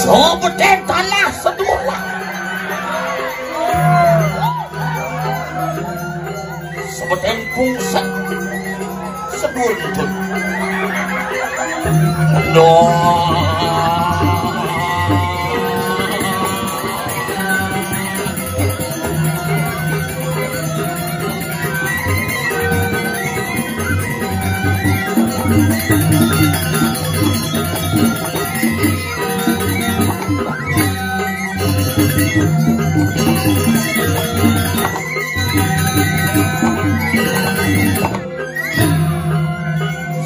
Sobeten tanah sedua. Sobeten pungset sedur betul. No.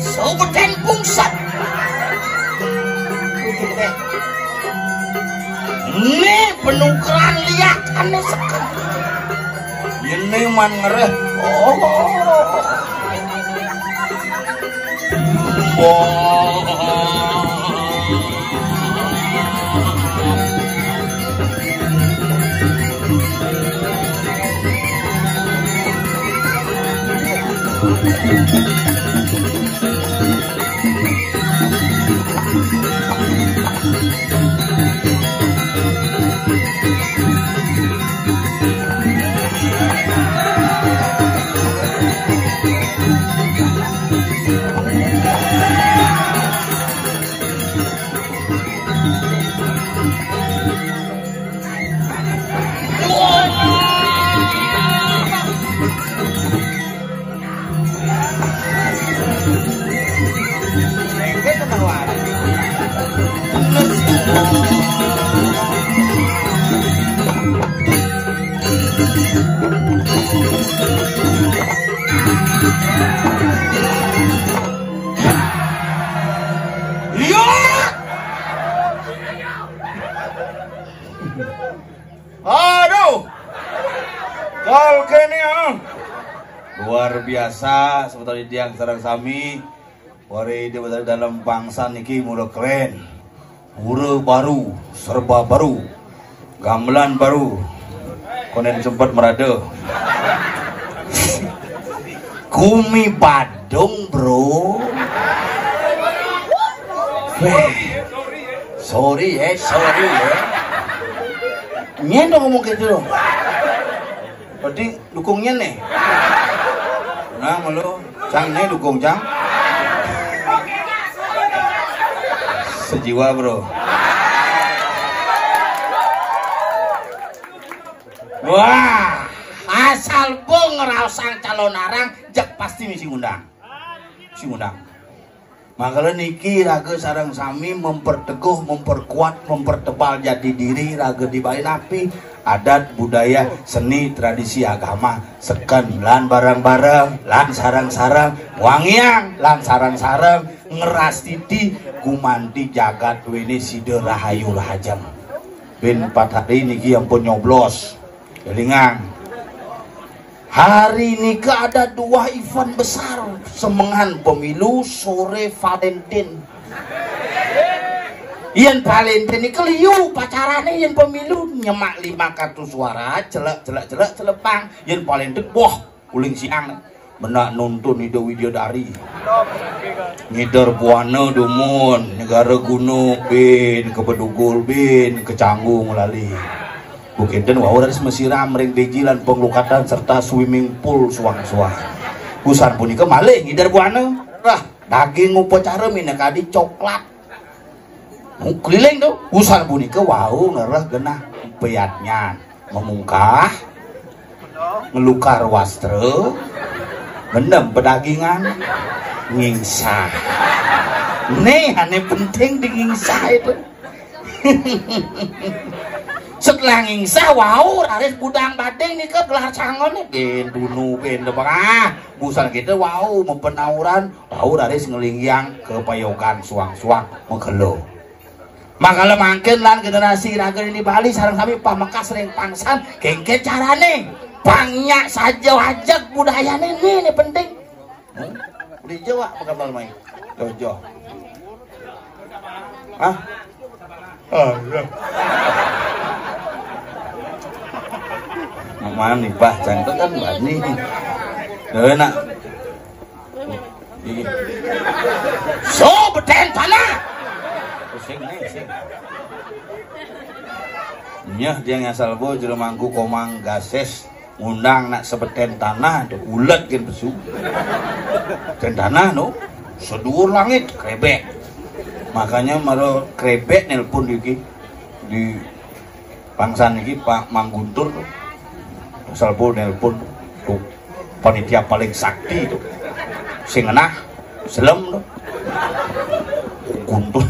Sobeten pungset. Ini penukaran liat aneh sekali. Ini man ngereh. Aduh, kal kene luar biasa sebetulnya diang sareng sami. Wari dia dalam bangsa niki mulai keren, hura baru, serba baru, gamelan baru, konen sempat merada. Kumi Badung bro. Sorry ya. Nyen dong ngomong gitu dong. Berarti dukungnya nih. Nah malu, cang nih dukung cang. Sejiwa bro. Wah, asal bong ngerausang calon arang, jak pasti misi undang. Makanya niki raga sarang sami memperteguh, memperkuat, mempertebal jati diri raga di Bali Napi, adat, budaya, seni, tradisi agama, seken lan barang-barang, lan sarang-sarang, wangiang, lan sarang-sarang, ngeras titi, gumanti jagat wene side rahayu rahajam. Ben 4 hari niki yang pun nyoblos, kelingang. Hari ini ada 2 event besar semengan pemilu sore Valentine. Yen Valentine ini keliu pacarannya yen pemilu nyemak 5 kartu suara celek celepang yen Valentine wah uling siang benak nonton ide Widyodari ngidar buana dumun negara gunung bin ke Bedugul bin ke Canggung lali. Bukit dan wau dari semesiram ring bejilan penglukatan serta swimming pool suang-suang. Busan punika malih ngidar buana. Rah, daging upacara mina kadi coklat. Keliling tuh. Busan punika wau ngerah genah peyatnya memungkah ngelukar wastra mendem pedagingan ngingsa. Nih aneh penting di ngingsa itu. Setelah ngingsa wow raris budang badeng nih ke gelar cangon nih gen dunu gen depang busan kita wow mempenauran wow raris ngelingyang ke payokan suang-suang mengkelo makanya makin lan generasi raga ini Bali sarang kami pameka sering pangsan kengke carane banyak saja wajak budayanya nih penting di Jawa bakal main dojo iya mana nih bah cantik kan bani enak so beten tanah sing Nyah dia ngasal bo jero mangku komang gases ngundang nak sebeten tanah tuh ulet kan besu. Dan tanah no seduur langit krebek. Makanya maro krebek nelpon di bangsan iki Pak Mangguntur tuh. Asal bo nelpon tuh panitia paling sakti tuh. Sing enah selem tuh. Guntur.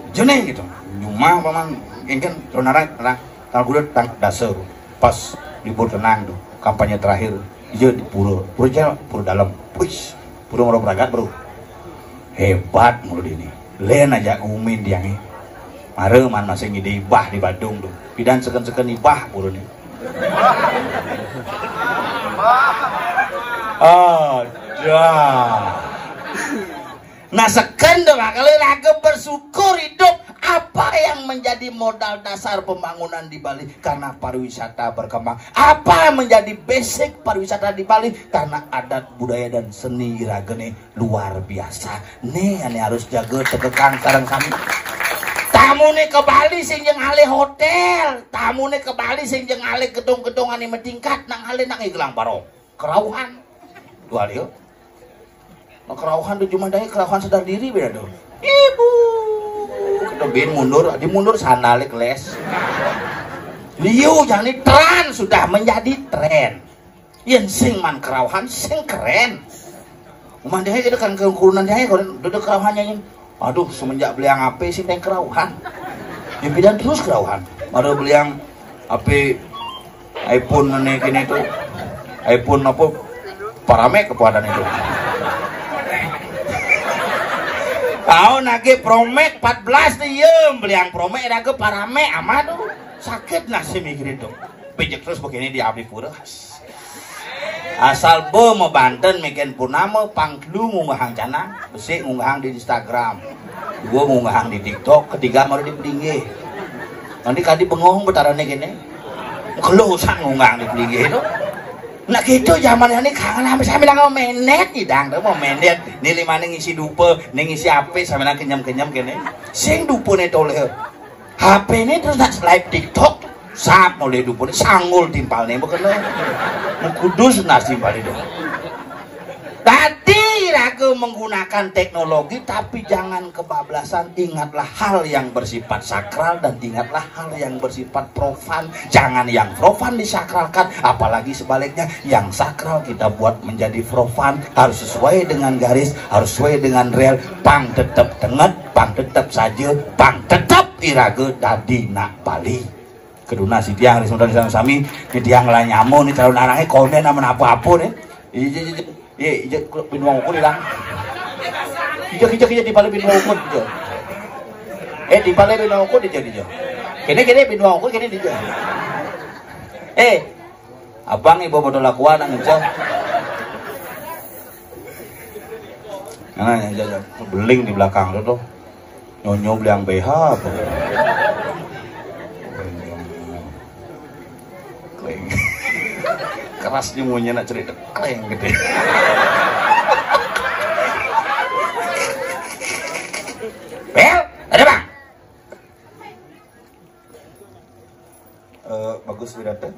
Jeneng gitu. Nyumah paman ingin ronara tanggal bulan dasar pas libur tenang tuh kampanye terakhir iya di pura dalam wis pura mau beragat bro hebat mulut ini lain aja ngumin dia nih mare man masih ngide ibah di Bandung tuh pidan seken ibah pura nih nah seken dong kali raga bersyukur hidup. Apa yang menjadi modal dasar pembangunan di Bali? Karena pariwisata berkembang. Apa yang menjadi basic pariwisata di Bali? Karena adat budaya dan seni iragene luar biasa. Nih ane harus jaga tegekan sareng kami. Tamu nih ke Bali sing jeung alih hotel, tamu nih ke Bali sing jeung alih gedung-gedung anu tingkat nang alih nang Gelang Barong. Kerauhan. Dua lieu. Nah, kerauhan di Jumadaya kerauhan sadar diri beda dong. Ibu ketebin mundur, dimundur sana les. Liu yang ini tren sudah menjadi tren. Yang sing man kerauhan sing keren. Umandanya kita kan kekurunan dia kalau duduk kerauhannya ini. Aduh semenjak beli yang HP sih teng kerauhan. Impidan terus kerauhan. Baru beli yang HP iPhone nih gini tuh. iPhone apa? Parame kepuadan itu. Tahu nage Promek 14 diem beli yang Promek nage Parame amat tuh sakit nasi mikirin tuh pijak terus begini di abdi puras asal bo mau Banten mikirin Purnama pangklu ngunggahang canang besi ngunggahang di Instagram gua ngunggahang di TikTok ketiga mau di Pelingge nanti kadi bengong betarannya gini kelusan ngunggahang di Pelingge itu nah gitu zaman ini kangen sampai saya bilang menet hidang tuh mau menet nih lima ngisi dupe ngisi HP sampai bilang kenyam gini sing dupe nih toleh HP ini terus nak live TikTok sap mulai dupe nih sanggul timpal nih bukan mau kudus nasi timpal itu tadi ragu menggunakan teknologi tapi jangan kebablasan ingatlah hal yang bersifat sakral dan ingatlah hal yang bersifat profan jangan yang profan disakralkan apalagi sebaliknya yang sakral kita buat menjadi profan harus sesuai dengan garis harus sesuai dengan real pang tetap tenget pang tetap saja pang tetap iraga tadi nak Bali keduna si tiang rismudan sami si tiang lah nyamu nih calon anaknya konen namun apa-apa nih iya binuang ukur hilang iya di balik binuang ukur di balik binuang ukur dia kini binuang ukur kini dia abang ibu bodoh lakuan nang ngejauh nah beling di belakang tuh nyonyo beli yang BH apa keras nyemunya nak cerita kleng gitu Bel, ada bang? Bagus Wirata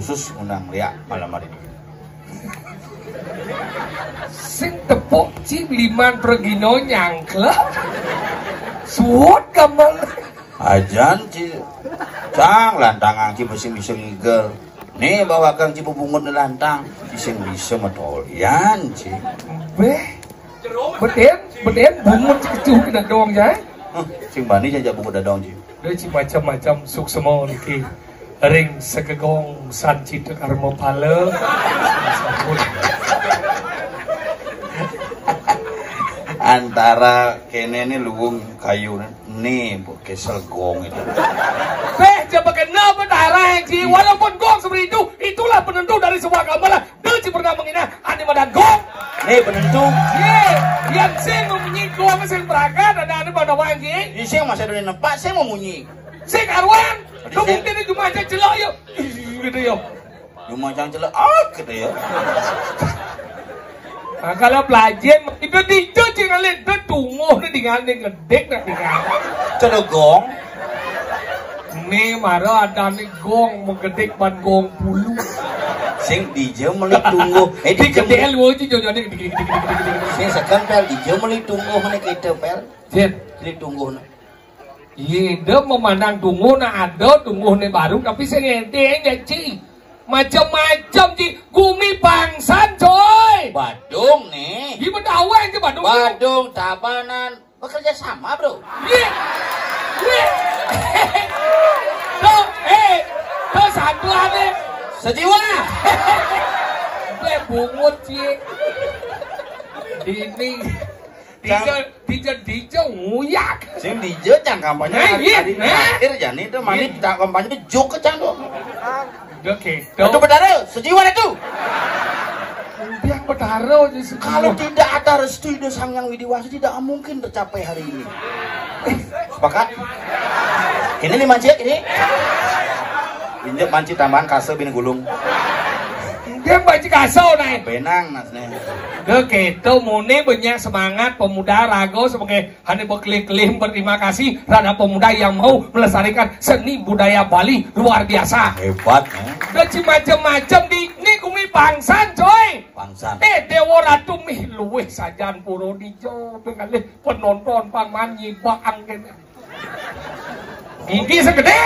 Khusus undang liak malam hari ini. Sing tepuk cibliman pergino nyangkla suut gamal Ajan ci cang lantang ci bising-bising ngigel. Nih bawa kang ci bubungut lantang bising-bising metolian ci. beh beden bungut kecuh kena doang jay Sing bani jaja bungut dadong ci. dia ci macam-macam suk semua niki ring segegong sanci tekar mopale Antara kene ini luwung kayu nih kesel gong itu. beh coba kena berdarah ci walaupun gong seperti itu itulah penentu dari sebuah gamelan dia ci pernah menghina anime dan gong. Nih penentu. Ye, yang sing memunyi gong sing berangkat ada pada wangi. Ini sing masih ada nempak saya mau munyi. Sing arwan, kemungkinan cuma aja celok yuk, gitu yuk. Cuma jangan celak gitu ya. Nah, kalau pelajar itu dicuci kali itu tunggu di ngane gedek nak dikat. Celak gong. Nih marah ada nih gong mau gedek ban gong pulu. Sing DJ meli tunggu. Di gedek lu aja jodoh nih gede. Sing sekan pel DJ meli tunggu mana kita pel. Jen, Meli tunggu nih. iya dia memandang tunggu na ada tunggu nih baru tapi saya ngenteng gaji. Macam-macam ci gumi pangsan coy. Badung nih. Di Bedawan ke Badung. Badung Tabanan bekerja sama bro. Iya. Iya. Tuh, tuh satu ada. Sejiwa. Gue bungut sih. Ini Dijo nguyak. Sing DJ cang kampanye hari terakhir jani itu mani tak kampanye juk cang tuh. Udah gitu. Itu benar sejiwa itu. Yang bertaruh di Kalau tidak ada restu Ide Sang Yang Widiwasa tidak mungkin tercapai hari ini. Sepakat? Ini nih manci ini. Injek manci tambahan kase bini gulung. dia baca kasau naik. Benang nasnya. Udah gitu muni banyak semangat pemuda Rago sebagai hani berkelim-kelim berterima kasih terhadap pemuda yang mau melestarikan seni budaya Bali luar biasa. Hebat Udah macam-macam di ini kumi pangsan coy. Pangsan. Dewa Ratu mih luweh sajan puro dijo dengan penonton paman nyibang kene. Ini segede.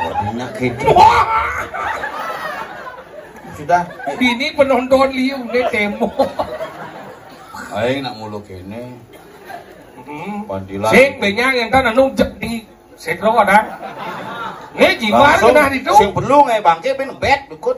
Wadinya gitu. Sudah. Ini penonton liu nih demo. Aing nak mulu kene. Pandilan. Sing banyak yang kan anu di sekro ada. Nih jimat kena itu. Sing perlu ngai bangke ben bet dukut.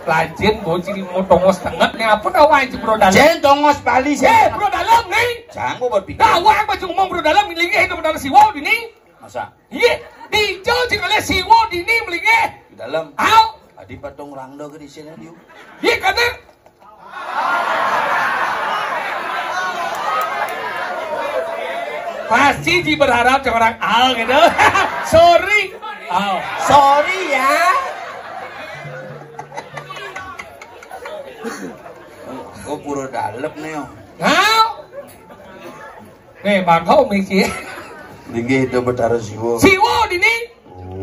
Lajin bocil mau tongos tengah nih apa nawa itu bro dalam. Jen tongos Bali sih. Bro dalam nih. Jangan berpikir. Tawa apa cuma bro dalam miliknya itu benar siwa dini. Masa? Iya, di jauh sih oleh siwa dini miliknya. Di dalam. Au. Adi patung rangdo ke di sini dia. Iya karena. Pasti di berharap orang al gitu. Sorry. Au. Sorry ya. Gue pura dalam nih yo. Au. Nih bang kau mikir. Tinggi itu bertaruh siwo. Siwo dini.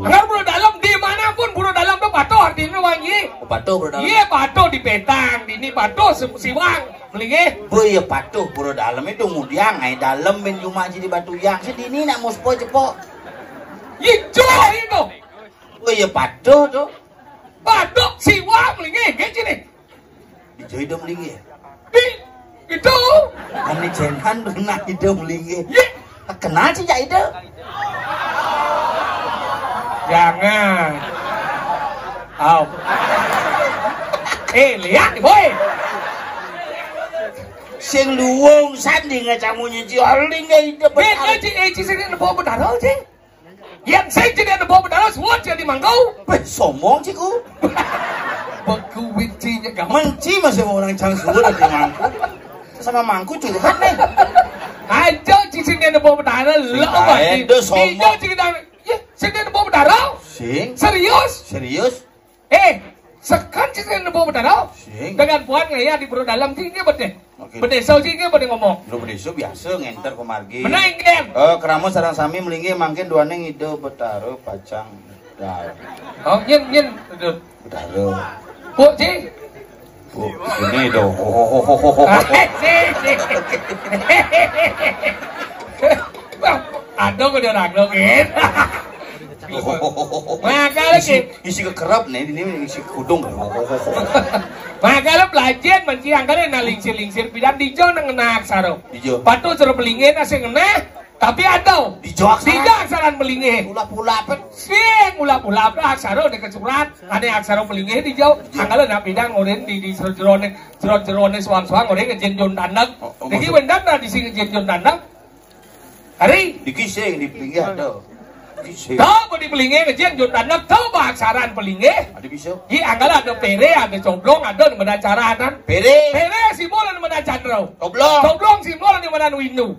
Agar bro dalam dimanapun bro dalam tuh batu artinya wangi. Patuh bro dalam. Iya batu di petang, dini batu siwang, beli Bro ya patuh bro dalam itu mudiang ngai dalam ben cuma jadi batu yang sedini nak muspo cepo. Ijo itu. Bro ya patuh tuh. Batu siwang, beli gini nih. Dijoi dong lagi. Di ini jenan kena ide melingge. Kena sih ya ide. Jangan. Oh. Lihat boy. Sing luwung sandi ngacamu nyuci holing ide Beda ci sini bawa bedaro ci. Yang saya jadi bawa bedaro semua jadi manggau. Sombong sih ku. Beku wincinya gak Menci masih mau orang cang suruh di mangku. Sama mangku curhat nih. Aja ci sini bawa bedaro lo banget. Iya ci kita. Ya, sini bawa bedaro. Sing. Serius? Sekan ci sini bawa bedaro. Sing. Dengan puan ngaya di perut dalam ci ini betul. Oke. Bedeso ci ini betul ngomong. Lu bedeso biasa ngenter kemargi. Menang kan? Keramo sarang sami melinggi mangkin duane ngide betaro pacang. Dar. Oh, nyen. Betaro. Bu ci. Bu, ini do. Aduh kau dia orang login. Makanya isi kekerap nih ini isi kudung. Makanya belajar menciang kalian na lingsir pidan dijo nang ngenak saro. Dijo. Patu suruh pelingin nasi ngenak, tapi ada. Dijo aksaran pelingin. Pula-pula apa? Sing pula-pula apa aksaro dengan surat. Ada aksaro pelingin dijo. Anggalan na pidan ngorin di jerone suang-suang ngorin ngejenjon tandak. Jadi wendan na di sini ngejenjon tandak. Hari dikising di pelingin ada. Tahu kau di pelingin ngejen jun tandak tahu bahaksaran pelingin. Ada bisa. Di anggalan ada pere, ada coblong, ada di mana caranan. Pere simbol di mana candro. Coblong simbol di mana windu.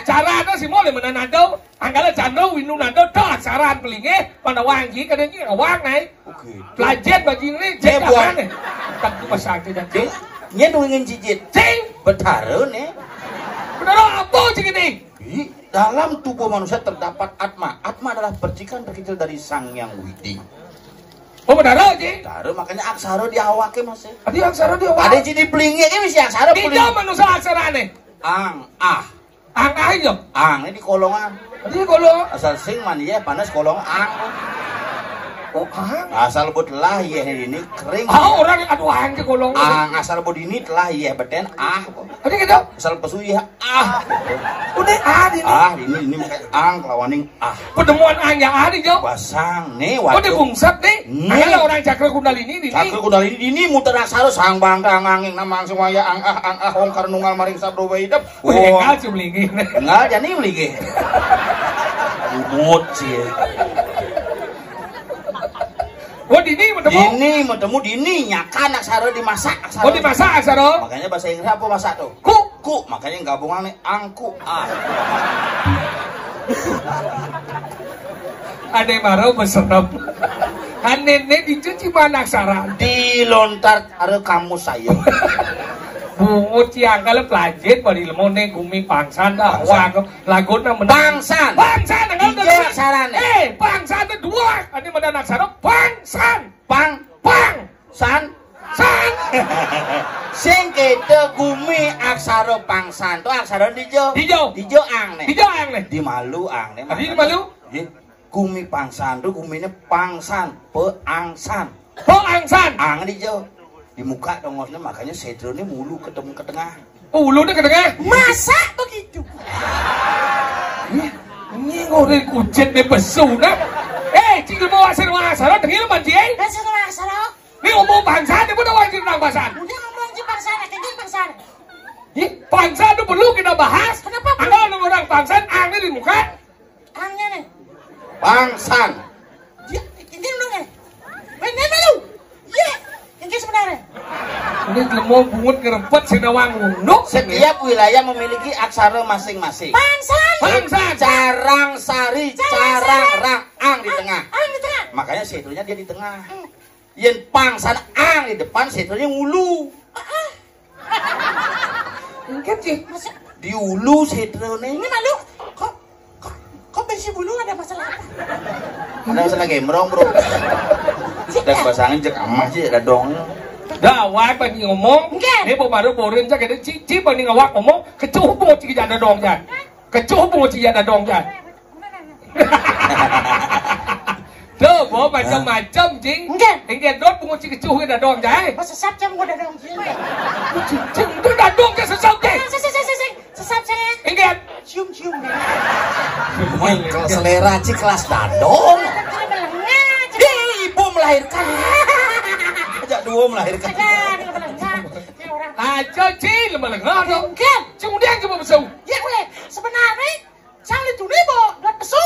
Carana simbol di mana nado. Anggalan candro windu nado tahu aksaran pelingin. Pada wangi kadangnya awang naik. Oke. Pelajar bagi ini cek apa nih? Tak pasang tidak cek. Nyen ingin cicit. Cek. Betaro nih. Benar apa cek ini? Dalam tubuh manusia terdapat atma. Atma adalah percikan terkecil dari Sang Yang Widi. Oh benar aja. Betaro makanya aksara diawake mas. Adi aksara diawake. Ada jadi pelingin ini mesti aksara pelingin. Tidak manusia aksara nih. Ang aja. Ang ini di kolongan. Adi kolong. Asal sing man ya panas kolong ang. Oh ang. Asal buat lah ya ini kering. Orang yang aduh ang ke kolong. Ang asal buat ini telah ya beten Adi gitu. Asal pesu ya Udah ini. Ini ang kelawaning Penemuan ang yang ada jo. Pasang nih Udah bungsat nih. Ada orang cakra kundalini ini. Cakra kundalini ini muter aksara sang bangka angin nama semua ya ang hongkar nungal maring sabdo baidap. Enggak sih melingi. Enggak jadi melingi. Umut sih. Oh dini bertemu dini nyakan aksara dimasak aksara. Oh dimasak aksara. Makanya bahasa Inggris apa masak tuh? Ku makanya gabungan nih angku Ane marau beserap. Ane dicuci mana aksara? Dilontar ada kamu saya. Bungut yang kalau pelajar bari lemone gumi pangsan dah wang laguna menang pangsan dengan aksaran pangsan itu dua ada menang aksara pangsan san sing kita gumi aksara pangsan tuh aksara dijo ang nih di malu ang nih di malu gumi pangsan tuh guminya pangsan peangsan ang dijo di muka dongosnya makanya sedro ini mulu ketemu ke tengah. Mulu ke tengah? Masa begitu? Ini ngorek kucet nih besu nak. Cikgu mau asal dengar manci Asal. Ini ngomong bangsa dia pun wajib nang bangsa. Udah ngomong di bangsa, kejadian bangsa. Bangsa itu perlu kita bahas. Kenapa? Ada orang bangsa angin di muka. Angnya nih. Bangsan. Ini dulu nih. Benar lu. Iya. Yang sebenarnya. Ini lemah bungut ngerempet sinawang unduk. Setiap wilayah memiliki aksara masing-masing. Bangsa. Carang sari, carang rang di tengah. Ang di tengah. Makanya setronya dia di tengah. Yen pangsan ang di depan, setronya ngulu. Mungkin sih. Di ulu setronya. Ini malu. Kok besi bulu ada masalah apa? Ada masalah gemrong bro. Dan pasangin cek amah sih ada dong. Dah, wai pani ngomong. Ini baru borin saja kita cici pani ngawak ngomong. Kecuh pun cici ada dong jan. Kecuh pun cici ada dong jan. Tuh, bawa macam-macam cing. Enggak dot pun cici kecuh ada dong jan. Sesap jam gua ada dong. Cing, itu ada dong ke sesap cing. Sesap. Mengkel selera Ci kelas dadong. Ibu melahirkan. Ajak dua melahirkan. Aja Ci lemah-lemah dong. Kemudian coba besau. Ya boleh. Sebenarnya sang itu nih bo buat pesu.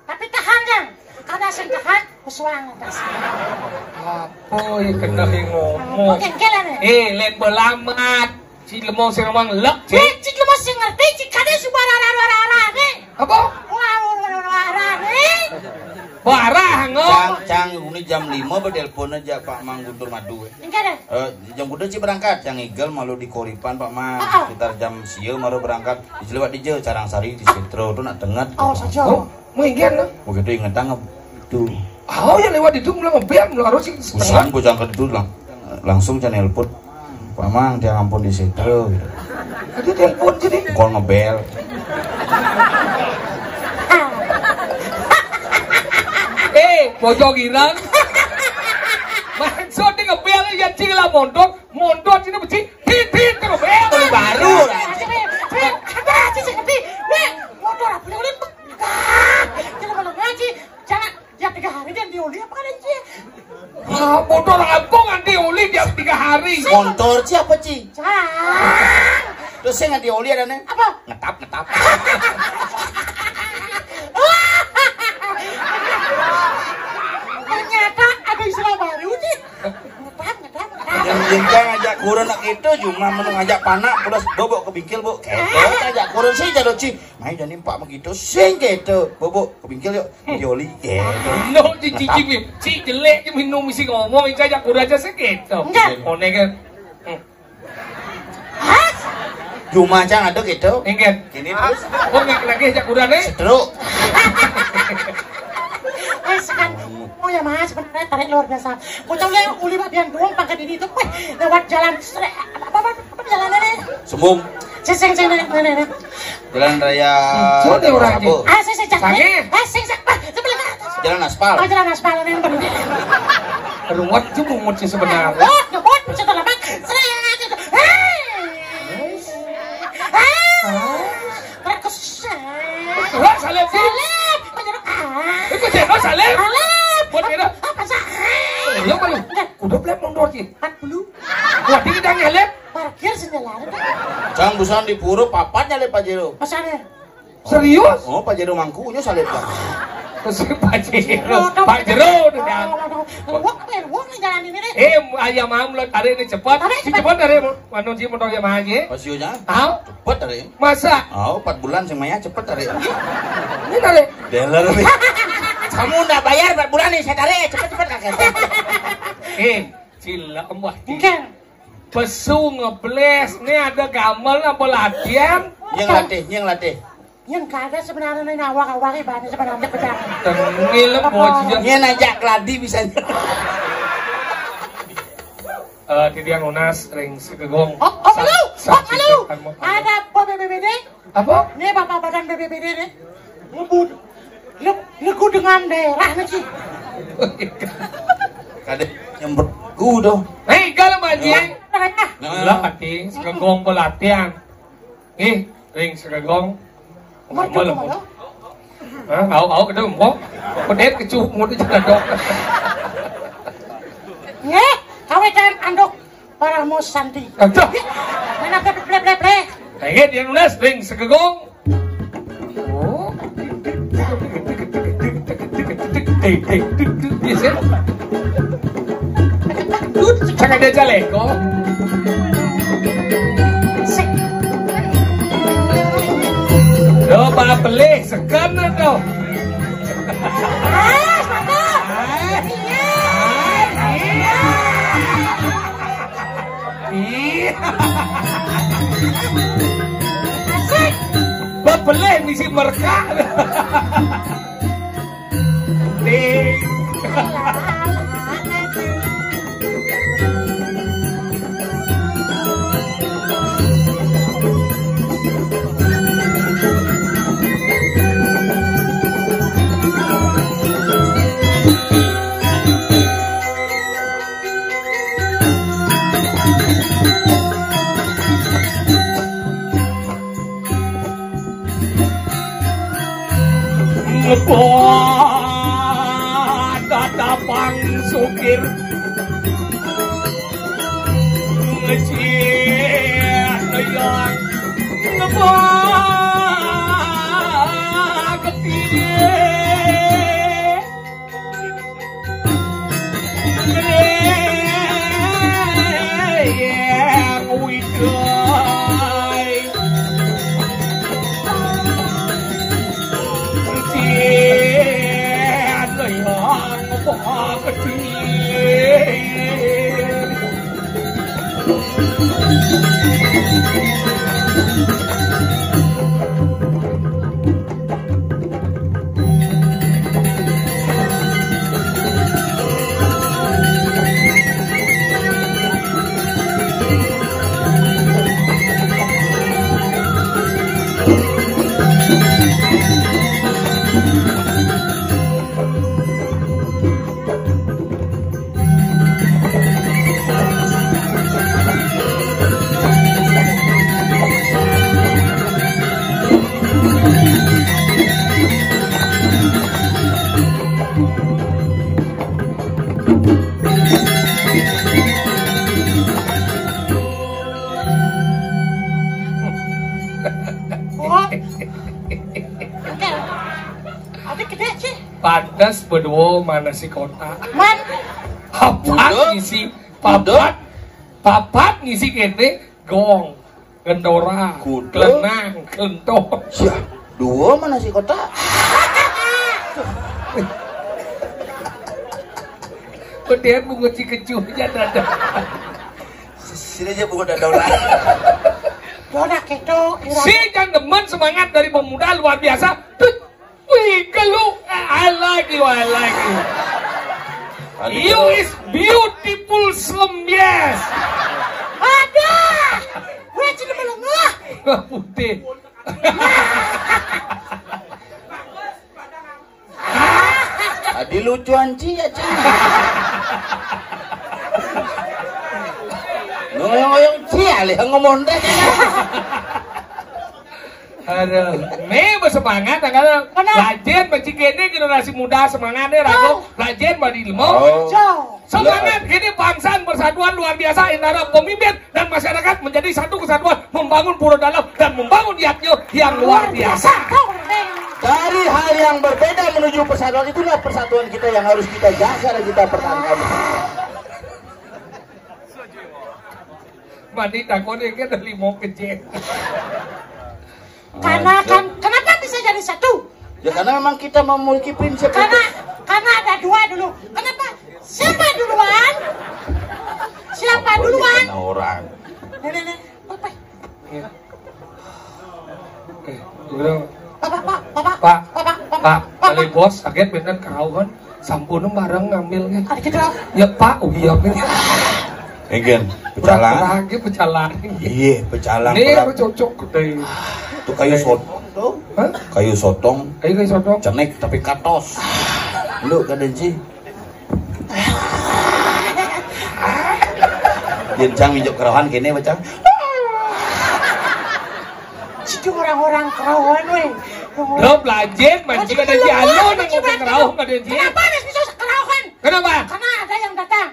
Tapi tahan kan. Ada sing tahan pesuang atas. Apa yang kena ngomong? Kengkelan. Let belamat. Ci lemong sing lemong lek. Ci cuma sing ngerti ci kade subara-ara nih. Apa? Wara nih. Barah ngomong. Cang ini jam 5 bertelepon aja Pak Mang Guntur Madu. Enggak ada. Jam kuda Ci berangkat, Cang Igel malu di Koripan Pak Mang. Sekitar jam sieu malu berangkat. Di lewat di Jeu Carang Sari di Sitro tuh nak dengat. Oh saja. Mungkin lah. Begitu inget tanggap tuh. Oh yang lewat itu mulai ngebel mulai harus Usan gue jangkat itu langsung Cang nelpon. Pak Mang dia ngampun di Sitro gitu. Tadi telepon jadi. Kol ngebel. Pojok girang. Maksud dia ngebel ya Ci lah mondor sini mesti tit ngebel. Baru. Ada Ci sing ngerti. Nih, motor apa boleh Ci kalau ngaji jangan ya 3 hari dan diuli apa kan Ci? Motor apa nganti oli dia 3 hari. Motor Ci apa Ci? Jangan. Terus saya nganti oli ada nih. Apa? Ngetap. Ternyata ada istilah baru Ci. Ngetap. Yang ngajak kurun nak itu cuma mau ngajak panak udah bobok kebingkil bu. Keto ngajak kurun sih jatuh Ci. Main jadi Pak begitu sing keto bobok kebingkil yuk dioli keto. No Ci jelek minum mesti ngomong ngajak kurang aja segitu. One kan. Cuma Cang ada gitu. Enggak. Kini terus. Oh enggak lagi ajak kurang nih. Terus. Oh ya mas, sebenarnya tarik luar biasa. Bocahnya uli bagian doang pangkat ini tuh, lewat jalan apa jalannya? Sembung. Sing Jalan raya. Sudah orang Ci. Sing sebelah atas. Jalan aspal. Jalan aspal ini bener. Ruwet cuma sih sebenarnya. Ngebut, setelah bang. Wah, salep sih. Itu channel salep. Buat kita. Apa sih? Lo malu. Kudu plek mundur Ci. 40. Wah, ini kita ngelep. Parkir sendiri. Cang busan di puro papatnya le Pak Jero. Masanya. Serius? Oh Pak Jero mangkunya salib Cang. Terus Pak Jero udah. Wong jalan ini deh. Ayam amlet hari ini cepat. Cepat dari mana sih motor yang aja? Pasionya. Tahu? Cepet dari. Masa? Oh 4 bulan sih Maya cepet dari. Ini dari. Dealer nih. Kamu udah bayar 4 bulan nih, saya tarik cepet-cepet kakek. Cila embah. Mungkin. Pesu ngebles, nih ada gamal apa latihan? Yang latih. Yang kada sebenarnya nih awak-awak ibaratnya sebenarnya pedang. Tengil bocah. Yang najak gladi bisa. Tidian Unas ring segegong. Oh, halo. Ada apa BPBD? Apa? Nih Bapak Badan BPBD nih. Ngebut. Legu dengan daerah nih Ci. Kade yang bergu dong. Hei, kalau manjing. Nah. Lah pati segegong pelatihan. Ring segegong. Malam. Au kedua mbok. Pedet kecup mutu jalan dok. Nih, kawe kan andok para Mosanti. Aduh. Mana ple. Kayak dia nulis ring segegong. Oh. Biasa. Cakap dia jalan kok. Coba beli sekena tuh. Beli misi mereka. ngebon datapang sukir ngecir leyon ngebon ketir yang widai kecir leyon ngebon ketir Pantas berdua mana si kota Man, papat ngisi papat ngisi kene gong gendora Kuda. kelenang kentong Sia, dua mana si kota? kemudian bunga cikecuhnya dada Sini aja buku dadaulah. bodak itu. si yang demen semangat dari pemuda luar biasa tuh wih kalau I like you you is beautiful slum yes Ada. Gue cina melengah. putih Adi lucuan Ci ya Ci. Ngoyong Ci alih ngomong deh. aduh me bersemangat kalau rajin bacik ini generasi muda semangatnya ragu rajin badi ilmu Jauh. semangat ini bangsa persatuan luar biasa antara pemimpin dan masyarakat menjadi satu kesatuan membangun pura dalam dan membangun niatnya yang luar biasa. Dari hal yang berbeda menuju persatuan itulah persatuan kita yang harus kita jaga dan kita pertahankan. Mandi takutnya kan dari mau kecil. Karena kenapa bisa jadi satu? Ya karena memang kita memiliki prinsip itu. Karena ada dua dulu. Kenapa? Siapa duluan? Siapa duluan? Orang. Nenek, apa? Pak, kali bos kaget bener kau kan, sampun bareng ngambilnya. Ada gitu. Ya Pak, iya kan. Egen, pecalang. Lagi pecalang. Iya, pecalang. Ini aku cocok gede. Itu kayu sotong tuh. Hah? Kayu sotong. Kayak sodok. Cenek tapi katos. Lu kadang Ci. Jencang minjuk kerawan kene bacang. Itu orang-orang kerawan weh. Lo belajar mancing ada di alo nang ngomong kerauh ada di. Kenapa ada bisa kerawan? Kenapa? Karena ada yang datang.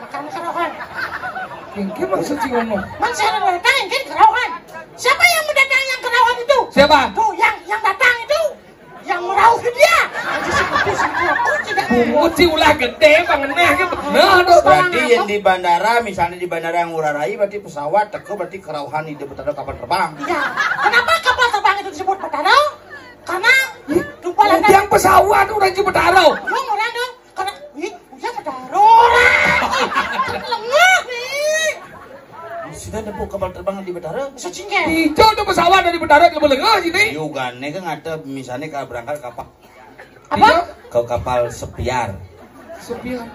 Makan kerawan. Ini maksud si ngomong. Man saya ada datang yang kerawan. Siapa yang mendatang yang kerawan itu? Siapa? Tuh yang datang itu. Yang merauh dia. Nanti seperti aku tidak. Uci ulah gede bangeneh ke bener tuh. Berarti yang di bandara, misalnya di bandara yang Ngurah Rai, berarti pesawat, teko berarti kerauhan di betara kapal terbang. Ya. Kenapa kapal terbang itu disebut Betaro? Karena lupa lantai. Yang pesawat udah di Betaro. Lu orang dong. Karena ya Betaro lah. Lengah nih. Sudah ada kapal terbang di betara. Secingnya. Hijau tuh pesawat dari Betaro ke Belengah sini. Yugane kan ada misalnya kalau berangkat kapal Apa? ke kapal sepiar. Sepian.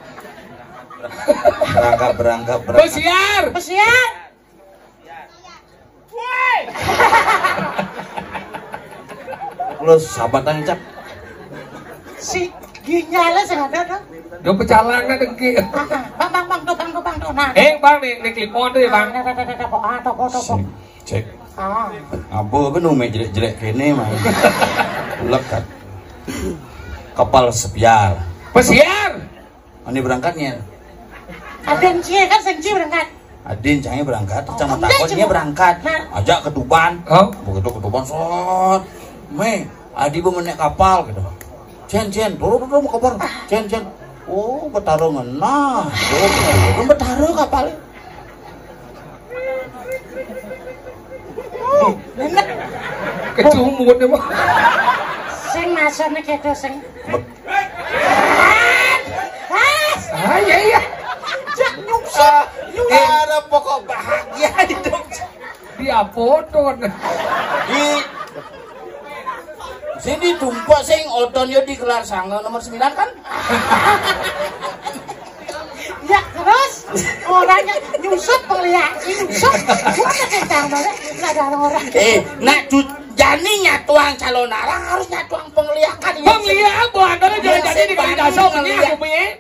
Berangkat. Besiar. Pesiar. Lu sahabatan cap. Si ginyala sengaja dong. Dia pecalang na dengki. Bang, tuh, nah. Bang, nih klipon tuh ya bang. Toko. Cek. Ah. Apa nu me jelek-jelek kene mah. Lekat. Kapal sepiar. Pesiar. Ini berangkatnya. Aden cie kan senci berangkat. Adin cangnya berangkat, sama takonnya berangkat. Ajak ke Tuban. Begitu ke Tuban sot. Me, Adi menek kapal gitu. Cen, turun mau kabar. Cen. Oh, betaro ngena. Oh, betaro kapalnya. Bener. Kecumut emang. Sing masane kedo sing. Iya. Jak nyungsep. Ada pokok bahagia hidup. Dia foto. Di sini tumpak sing oton yo dikelar sangga nomor 9 kan? Ya terus orangnya nyusup penglihat nyusup. Mana kentang banget nggak ada orang. Nak Jani nyatuang calon arang harus nyatuang penglihakan. Penglihat buat kalau jadi di kali dasar punya aku punya.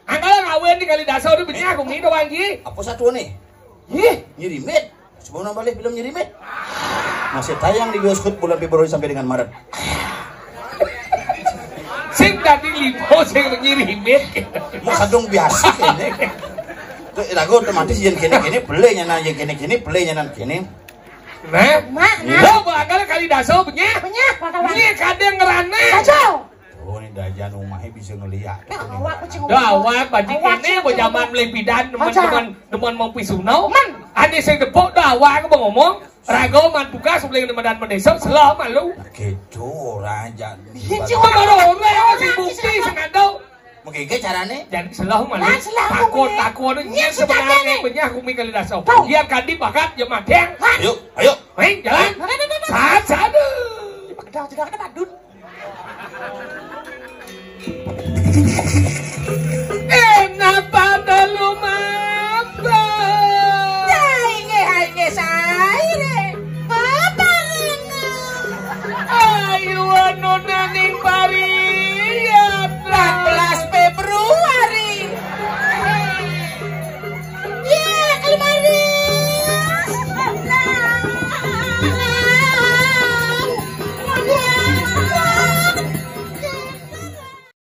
Angkala ngawin di kali dasar udah punya aku punya doang ji. Apa satu nih? Nyirimit. Sebelum balik film Nyirimit. Masih tayang di bioskop bulan Februari sampai dengan Maret. Sing tadi lipo sing nyirimit. Mau kadung biasa ini. Tuh lagu otomatis yang kini beli nyanan yang kini beli nyanan kini. Nah, Mak, lo bakal kali dasar punya. bakal Ini kadang ngerana. kacau. Oh ini dajan rumahnya bisa ngeliat. Awak kucing. Dawat bajik ini mau zaman melepidan teman mau pisuno. Ada sing depok dawat aku ngomong. Rago man buka sebelum teman mendesok selama lu. Gitu orang jadi. Cuma baru orang si bukti sengadau. Mengike carane? Jadi selalu malu. Selalu Takut ini sebenarnya punya aku mikir dasar. Dia kadi bakat ya mateng. Ayo. Hei jalan. Saat. Tidak ada badut.